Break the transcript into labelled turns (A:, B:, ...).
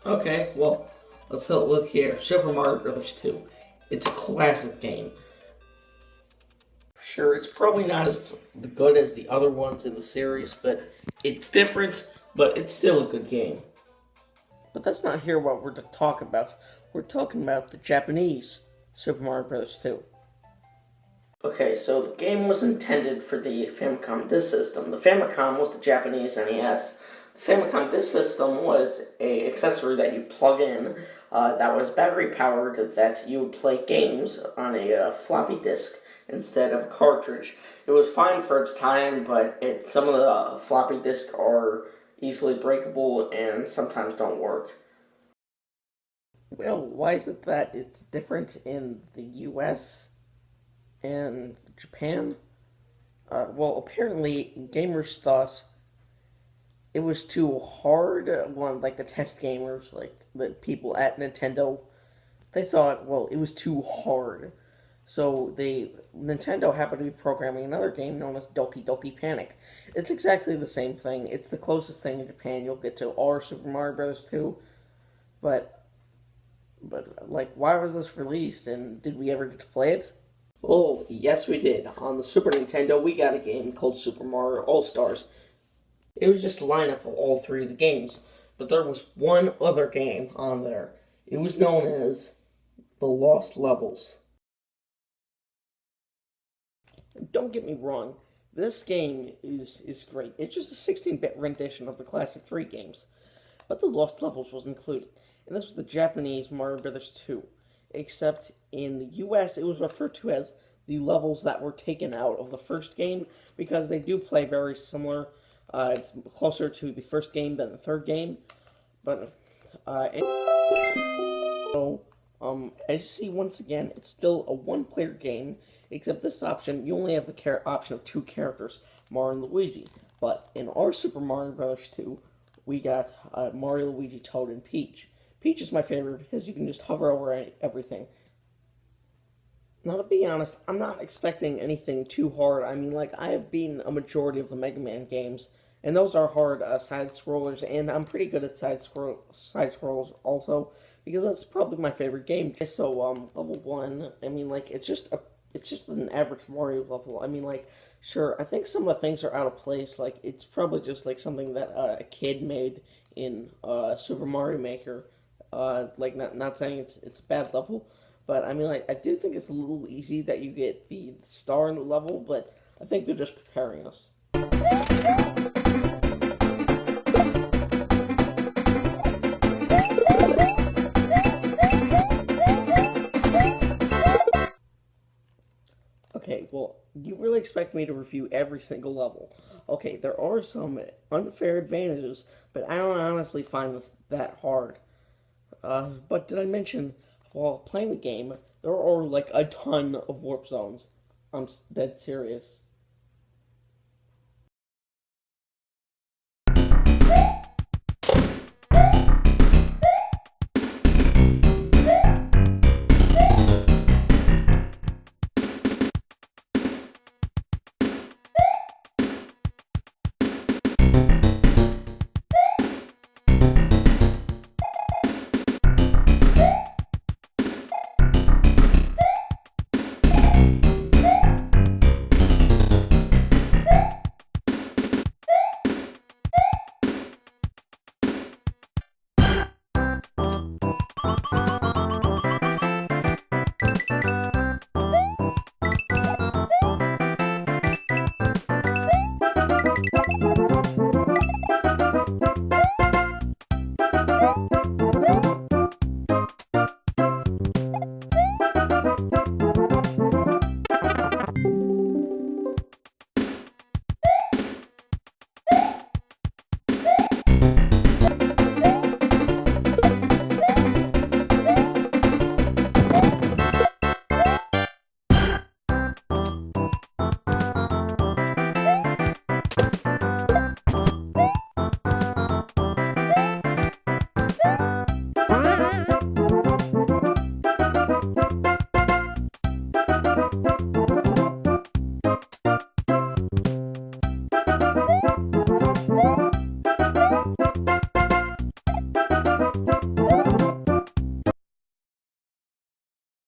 A: Okay, well, let's look here. Super Mario Bros. 2. It's a classic game. Sure, it's probably not as good as the other ones in the series, but it's different, but it's still a good game. But that's not here what we're to talk about. We're talking about the Japanese Super Mario Bros. 2. Okay, so the game was intended for the Famicom Disk System. The Famicom was the Japanese NES. The Famicom Disk System was a accessory that you plug in that was battery powered that you would play games on a floppy disk instead of a cartridge. It was fine for its time, but some of the floppy disks are easily breakable and sometimes don't work. Well, why is it that it's different in the US and Japan? Well, apparently gamers thought it was too hard. One like the test gamers, like the people at Nintendo, they thought, well, it was too hard. So Nintendo happened to be programming another game known as Doki Doki Panic. It's exactly the same thing. It's the closest thing in Japan you'll get to our Super Mario Bros. 2, but like, why was this released, and did we ever get to play it? Oh, yes, we did. On the Super Nintendo, we got a game called Super Mario All Stars. It was just a lineup of all three of the games, but there was one other game on there. It was known as The Lost Levels. Don't get me wrong, this game is great. It's just a 16-bit rendition of the classic 3 games, but The Lost Levels was included, and this was the Japanese Mario Bros. 2, except in the US it was referred to as the levels that were taken out of the first game because they do play very similar, closer to the first game than the third game. But so, as you see, once again, it's still a one-player game, except this option, you only have the option of 2 characters, Mario and Luigi. But in our Super Mario Bros. 2, we got Mario, Luigi, Toad, and Peach. Peach is my favorite because you can just hover over everything. Now, to be honest, I'm not expecting anything too hard. I mean, like, I have beaten a majority of the Mega Man games, and those are hard side-scrollers, and I'm pretty good at side-scrollers also, because that's probably my favorite game. So, level 1, I mean, like, it's just an average Mario level. I mean, like, sure, I think some of the things are out of place. Like, it's probably just, like, something that a kid made in Super Mario Maker. Like, not saying it's a bad level, but I mean, like, I do think it's a little easy that you get the star in the level, but I think they're just preparing us. Okay, well, you really expect me to review every single level. Okay, there are some unfair advantages, but I don't honestly find this that hard. But did I mention, while playing the game, there are like a ton of warp zones? I'm dead serious.